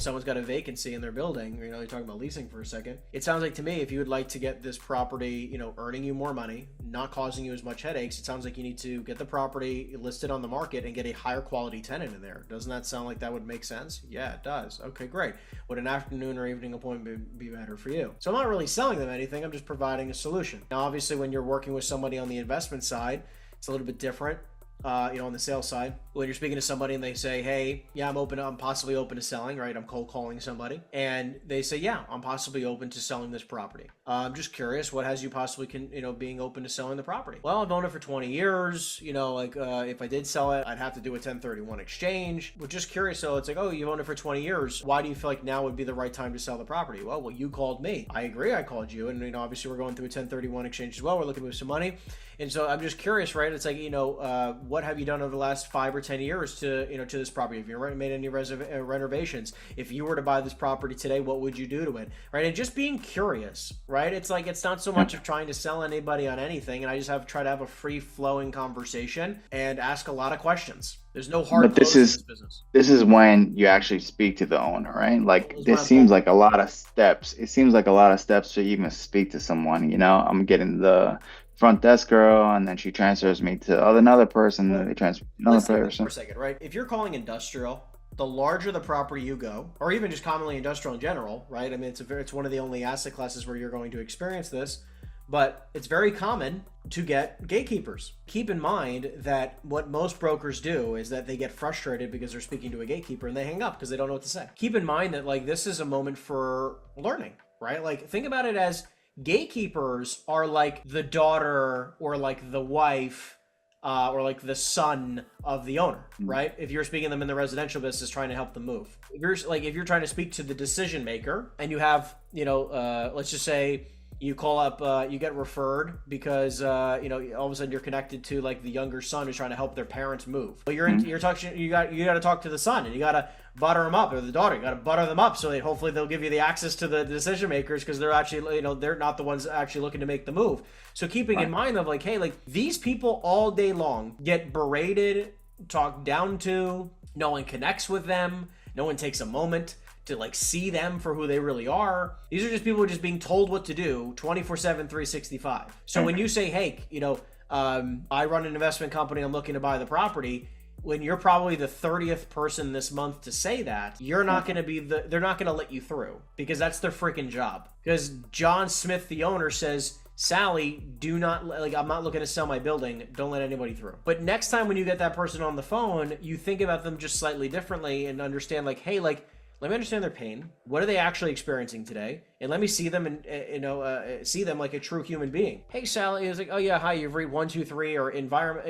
someone's got a vacancy in their building, you're talking about leasing for a second. It sounds like to me, if you would like to get this property, earning you more money, not causing you as much headaches, it sounds like you need to get the property listed on the market and get a higher quality tenant in there. Doesn't that sound like that would make sense? Yeah, it does. Okay, great. Would an afternoon or evening appointment be better for you? So I'm not really selling them anything. I'm just providing a solution. Now, obviously, when you're working with somebody on the investment side, it's a little bit different. On the sales side, when you're speaking to somebody and they say, hey, yeah, I'm possibly open to selling, right? I'm cold calling somebody and they say, yeah, I'm possibly open to selling this property. I'm just curious, what has you possibly being open to selling the property? Well, I've owned it for 20 years. If I did sell it, I'd have to do a 1031 exchange. We're just curious. So it's like, oh, you've owned it for 20 years. Why do you feel like now would be the right time to sell the property? Well, you called me. I agree. I called you. And, obviously we're going through a 1031 exchange as well. We're looking to move some money. And so I'm just curious, right? It's like, what have you done over the last 5 or 10 years to this property? If you made any renovations, if you were to buy this property today, what would you do to it, right? And just being curious, right? It's like, it's not so much of trying to sell anybody on anything. And I just try to have a free flowing conversation and ask a lot of questions. There's no hard close in this business. This is when you actually speak to the owner, right? Like, this seems like a lot of steps. It seems like a lot of steps to even speak to someone. I'm getting the front desk girl, and then she transfers me to another person, and they transfer to another person. For a second, right? If you're calling industrial, the larger the property you go, or even just commonly industrial in general, right? I mean, it's one of the only asset classes where you're going to experience this, but it's very common to get gatekeepers. Keep in mind that what most brokers do is that they get frustrated because they're speaking to a gatekeeper and they hang up because they don't know what to say. Keep in mind that this is a moment for learning, right? Think about it as gatekeepers are like the daughter or like the wife or like the son of the owner, right? If you're speaking to them in the residential business, trying to help them move. If you're trying to speak to the decision maker and you have, let's just say you call up, you get referred because, all of a sudden you're connected to the younger son who's trying to help their parents move. But you're talking, you got to talk to the son and you got to butter them up, or the daughter, you got to butter them up so hopefully they'll give you the access to the decision makers because they're actually, they're not the ones actually looking to make the move. So keeping in mind of these people all day long get berated, talked down to, no one connects with them, no one takes a moment to see them for who they really are. These are just people just being told what to do 24/7, 365. So when you say, hey, I run an investment company, I'm looking to buy the property, when you're probably the 30th person this month to say that, you're not going to be they're not going to let you through because that's their freaking job. Because John Smith, the owner, says, Sally, do not, I'm not looking to sell my building. Don't let anybody through. But next time when you get that person on the phone, you think about them just slightly differently and understand hey, let me understand their pain. What are they actually experiencing today? And let me see them and see them like a true human being. Hey, Sally is oh yeah, hi, you've read 123 or environment,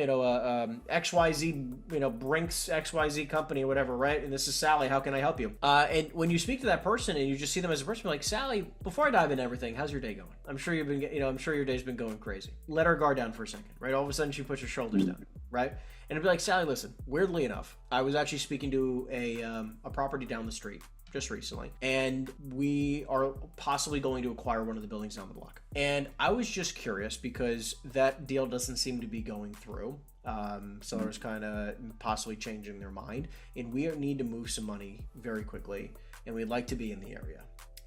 XYZ, Brinks XYZ company or whatever, right? And this is Sally. How can I help you? And when you speak to that person and you just see them as a person, you're like, Sally, before I dive into everything, how's your day going? I'm sure I'm sure your day's been going crazy. Let her guard down for a second, right? All of a sudden she puts her shoulders down, right? And it'd be like, Sally, listen, weirdly enough, I was actually speaking to a property down the street just recently, and we are possibly going to acquire one of the buildings down the block. And I was just curious because that deal doesn't seem to be going through. Sellers kind of possibly changing their mind, and we need to move some money very quickly, and we'd like to be in the area.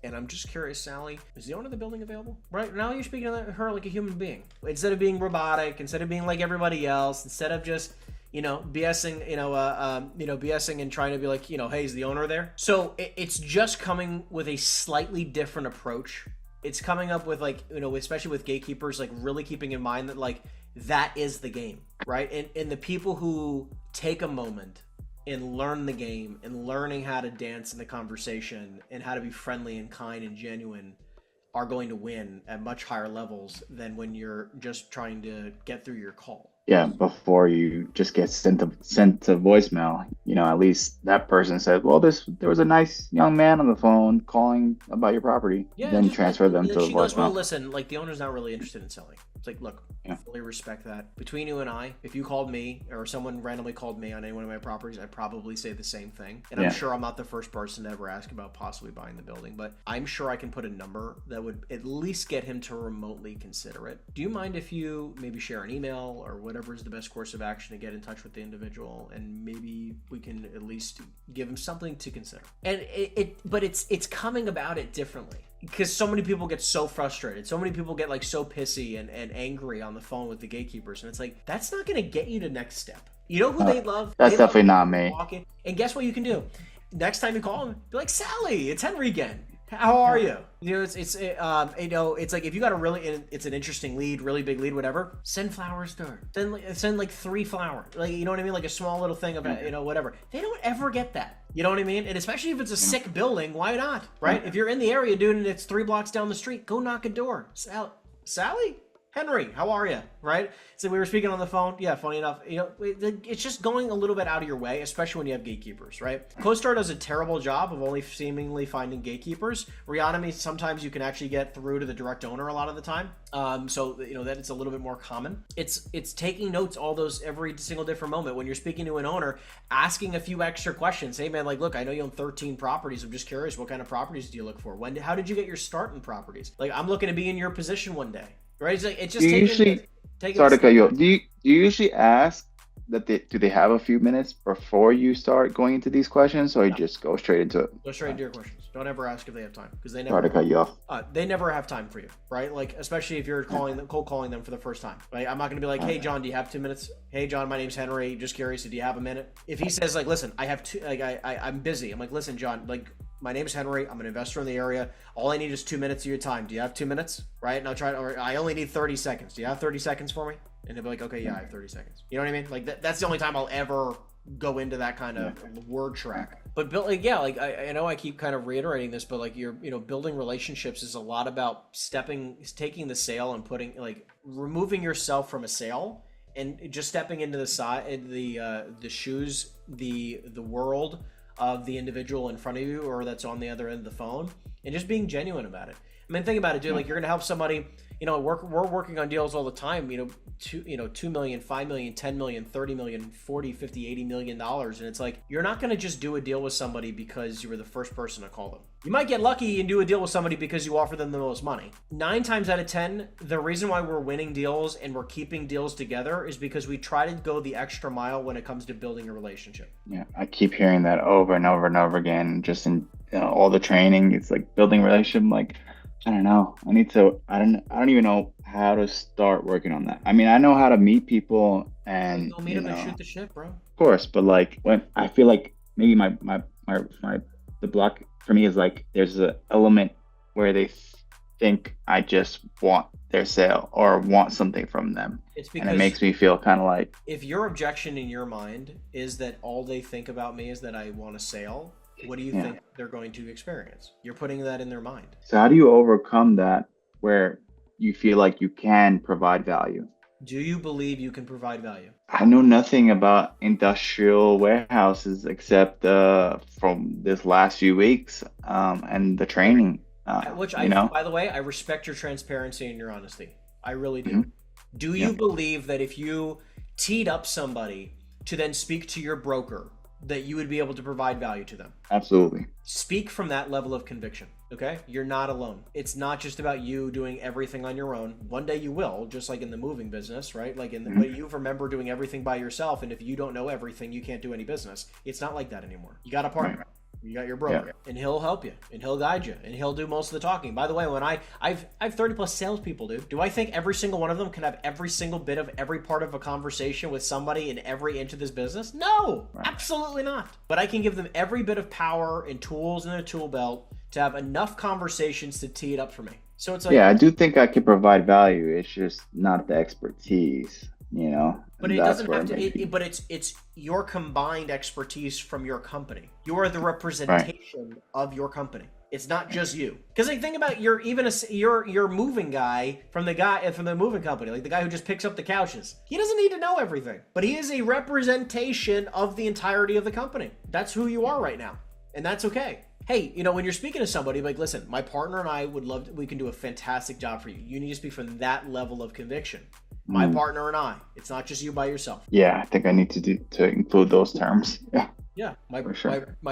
And I'm just curious, Sally, is the owner of the building available? Right now you're speaking to her like a human being. Instead of being robotic, instead of being like everybody else, instead of just, BSing, BSing and trying to be like, hey, is the owner there? So it's just coming with a slightly different approach. It's coming up with especially with gatekeepers, really keeping in mind that that is the game, right? And the people who take a moment and learn the game and learning how to dance in the conversation and how to be friendly and kind and genuine are going to win at much higher levels than when you're just trying to get through your call. Yeah, before you just get sent to voicemail, at least that person said, well, there was a nice young man on the phone calling about your property. Yeah, then transfer them to she voicemail. Goes, well, listen, the owner's not really interested in selling. It's like, look, I fully respect that. Between you and I, if you called me or someone randomly called me on any one of my properties, I'd probably say the same thing. And I'm sure I'm not the first person to ever ask about possibly buying the building, but I'm sure I can put a number that would at least get him to remotely consider it. Do you mind if you maybe share an email or whatever whatever is the best course of action to get in touch with the individual, and maybe we can at least give them something to consider. And but it's coming about it differently, because so many people get so frustrated. So many people get like so pissy and angry on the phone with the gatekeepers, and it's like, that's not going to get you to next step. You know who they love? That's definitely not me. Walking. And guess what you can do? Next time you call them, be like, Sally, it's Henry again. How are you? You know, it's like, if you got a really, it's an interesting lead, really big lead, whatever, send flowers to her. Send like 3 flowers. Like, you know what I mean? Like a small little thing of, whatever. They don't ever get that. You know what I mean? And especially if it's a sick building, why not? Right? If you're in the area, dude, and it's 3 blocks down the street, go knock a door. Sally? Henry, how are you? Right? So we were speaking on the phone. Yeah, funny enough, it's just going a little bit out of your way, especially when you have gatekeepers, right? CoStar does a terrible job of only seemingly finding gatekeepers. Reonomy, sometimes you can actually get through to the direct owner a lot of the time. So that it's a little bit more common. It's taking notes all those every single different moment when you're speaking to an owner, asking a few extra questions. Hey man, like, look, I know you own 13 properties. I'm just curious, what kind of properties do you look for? How did you get your start in properties? Like, I'm looking to be in your position one day. Right? It's like, it's just sorry to cut you off. Do you usually ask that do they have a few minutes before you start going into these questions, or you just go straight into it? Go straight into your questions. Don't ever ask if they have time, because they never. Sorry to cut you off. They never have time for you, right? Like, especially if you're cold calling them for the first time, right? I'm not going to be like, hey John, do you have 2 minutes? Hey John, my name's Henry. Just curious, do you have a minute? If he says like, listen, I have two, like I'm busy. I'm like, listen, John, like, my name is Henry. I'm an investor in the area. All I need is 2 minutes of your time. Do you have 2 minutes? Right? And I only need 30 seconds. Do you have 30 seconds for me? And he'll be like, okay, yeah, I have 30 seconds. You know what I mean? Like, that's the only time I'll ever go into that kind of word track. But I know I keep kind of reiterating this, but like, building relationships is a lot about taking the sale and removing yourself from a sale and just stepping into the shoes, the world of the individual in front of you or that's on the other end of the phone, and just being genuine about it. I mean, think about it, dude. Like, you're gonna help somebody. We're working on deals all the time. $2 million, $5 million, $10 million, $30 million, $40, $50, $80 million, and it's like, you're not gonna just do a deal with somebody because you were the first person to call them. You might get lucky and do a deal with somebody because you offer them the most money. 9 times out of 10, the reason why we're winning deals and we're keeping deals together is because we try to go the extra mile when it comes to building a relationship. Yeah, I keep hearing that over and over and over again. Just in all the training, it's like building a relationship. Like, I don't know. I don't even know how to start working on that. I mean, I know how to meet people and go meet them and shoot the shit, bro. Of course, but like, when I feel like maybe the block for me is like, there's an element where they think I just want their sale or want something from them. It's because, and it makes me feel kind of like, if your objection in your mind is that all they think about me is that I want a sale, what do you think they're going to experience? You're putting that in their mind. So how do you overcome that where you feel like you can provide value? Do you believe you can provide value? I know nothing about industrial warehouses except from this last few weeks and the training. By the way, I respect your transparency and your honesty. I really do. Mm-hmm. Do you believe that if you teed up somebody to then speak to your broker, that you would be able to provide value to them? Absolutely. Speak from that level of conviction, okay? You're not alone. It's not just about you doing everything on your own. One day you will, just like in the moving business, right? Like but you remember doing everything by yourself, and if you don't know everything, you can't do any business. It's not like that anymore. You got a partner. Right. You got your broker, and he'll help you, and he'll guide you, and he'll do most of the talking. By the way, when I've 30 plus salespeople, dude. Do I think every single one of them can have every single bit of every part of a conversation with somebody in every inch of this business? No, absolutely not. But I can give them every bit of power and tools in their tool belt to have enough conversations to tee it up for me. So it's like, I do think I can provide value. It's just not the expertise, But it doesn't have to. But it's your combined expertise from your company. You are the representation of your company. It's not just you. Because like, think about your moving guy from the moving company, like the guy who just picks up the couches. He doesn't need to know everything, but he is a representation of the entirety of the company. That's who you are right now, and that's okay. Hey, when you're speaking to somebody, like, listen, my partner and I we can do a fantastic job for you. You need to speak from that level of conviction. My partner and I. It's not just you by yourself. Yeah, I think I need to include those terms. Yeah, my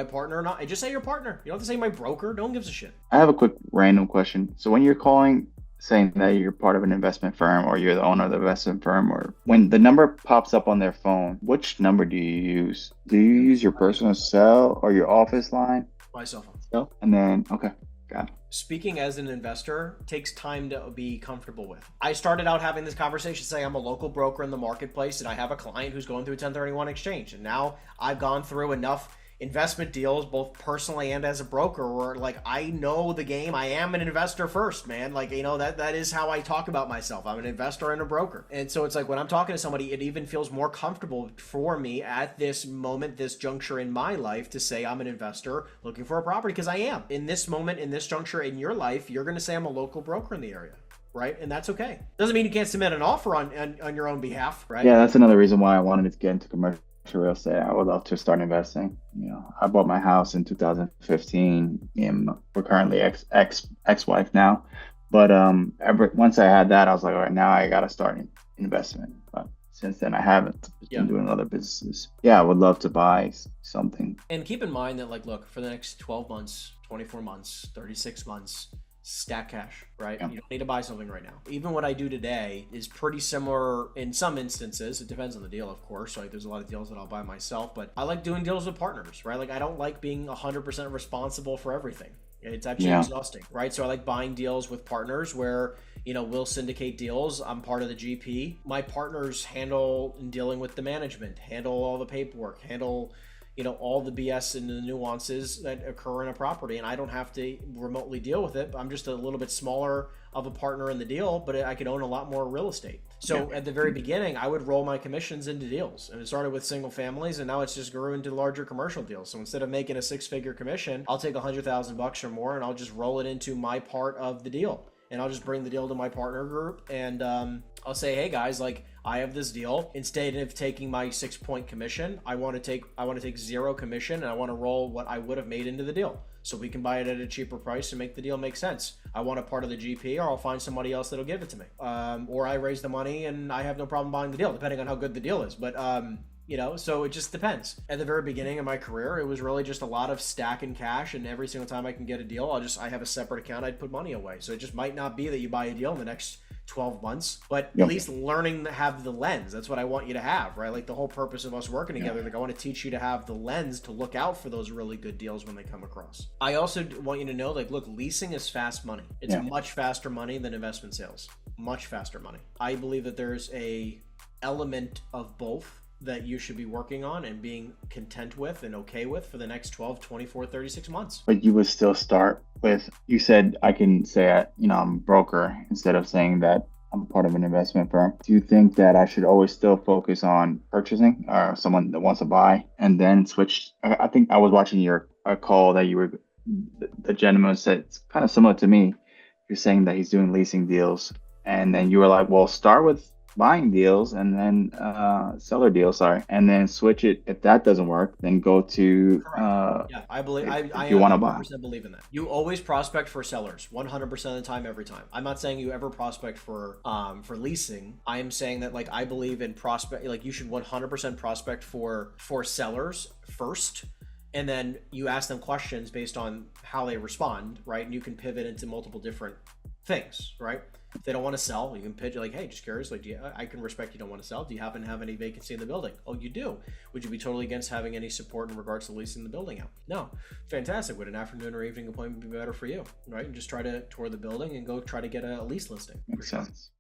partner and I. Just say your partner. You don't have to say my broker. No one gives a shit. I have a quick random question. So when you're calling saying that you're part of an investment firm or you're the owner of the investment firm, or when the number pops up on their phone, which number do you use? Do you use your personal cell or your office line? My cell phone. Cell? And then, okay, got it. Speaking as an investor takes time to be comfortable with. I started out having this conversation saying I'm a local broker in the marketplace and I have a client who's going through a 1031 exchange. And now I've gone through enough investment deals, both personally and as a broker, where like I know the game. I am an investor first, man. Like, you know, that is how I talk about myself. I'm an investor and a broker. And so it's like when I'm talking to somebody, it even feels more comfortable for me at this moment, this juncture in my life, to say I'm an investor looking for a property, because I am. In this moment, in this juncture in your life, you're going to say I'm a local broker in the area. Right? And that's okay. Doesn't mean you can't submit an offer on your own behalf, right? Yeah, that's another reason why I wanted to get into commercial real estate. I would love to start investing. You know, I bought my house in 2015. And we're currently ex-wife now, but once I had that, I was like, all right, now I got to start investment. But since then, I haven't. Just been doing other businesses. Yeah, I would love to buy something. And keep in mind that, like, look, for the next 12 months, 24 months, 36 months, stack cash, right? Yeah. You don't need to buy something right now. Even what I do today is pretty similar in some instances. It depends on the deal, of course. Like, there's a lot of deals that I'll buy myself, but I like doing deals with partners, right? Like, I don't like being 100% responsible for everything. It's actually exhausting, right? So I like buying deals with partners where, you know, we'll syndicate deals. I'm part of the GP. My partners handle and dealing with the management, handle all the paperwork, handle, you know, all the BS and the nuances that occur in a property, and I don't have to remotely deal with it. I'm just a little bit smaller of a partner in the deal, but I could own a lot more real estate. So at the very beginning, I would roll my commissions into deals, and it started with single families, and now it's just grew into larger commercial deals. So instead of making a 6-figure commission, I'll take $100,000 or more, and I'll just roll it into my part of the deal. And I'll just bring the deal to my partner group, and I'll say, hey guys, like, I have this deal. Instead of taking my 6-point commission, I want to take 0 commission, and I want to roll what I would have made into the deal, so we can buy it at a cheaper price and make the deal make sense. I want a part of the GP, or I'll find somebody else that'll give it to me, or I raise the money and I have no problem buying the deal, depending on how good the deal is. But you know, so it just depends. At the very beginning of my career, it was really just a lot of stacking cash, and every single time I can get a deal, I have a separate account, I'd put money away. So it just might not be that you buy a deal in the next 12 months, but at least learning to have the lens. That's what I want you to have, right? Like, the whole purpose of us working together, like, I want to teach you to have the lens to look out for those really good deals when they come across. I also want you to know, like, look, leasing is fast money. It's much faster money than investment sales. Much faster money. I believe that there's a element of both that you should be working on and being content with and okay with for the next 12, 24, 36 months. But you would still start with, you said I can say, you know, I'm a broker instead of saying that I'm part of an investment firm. Do you think that I should always still focus on purchasing, or someone that wants to buy and then switch? I think I was watching a call that you were, the gentleman said, it's kind of similar to me. You're saying that he's doing leasing deals, and then you were like, well, start with buying deals and then seller deals, and then switch it. If that doesn't work, then go to I believe I you want to buy. Believe in that. You always prospect for sellers 100% of the time, every time. I'm not saying you ever prospect for leasing. I am saying that, like, I believe in like, you should 100% prospect for sellers first, and then you ask them questions based on how they respond, right? And you can pivot into multiple different things, right? If they don't want to sell, you can pitch like, hey, just curious, like, I can respect you don't want to sell. Do you happen to have any vacancy in the building? Oh, you do. Would you be totally against having any support in regards to leasing the building out? No. Fantastic. Would an afternoon or evening appointment be better for you, right? And just try to tour the building and go try to get a lease listing. Makes sense.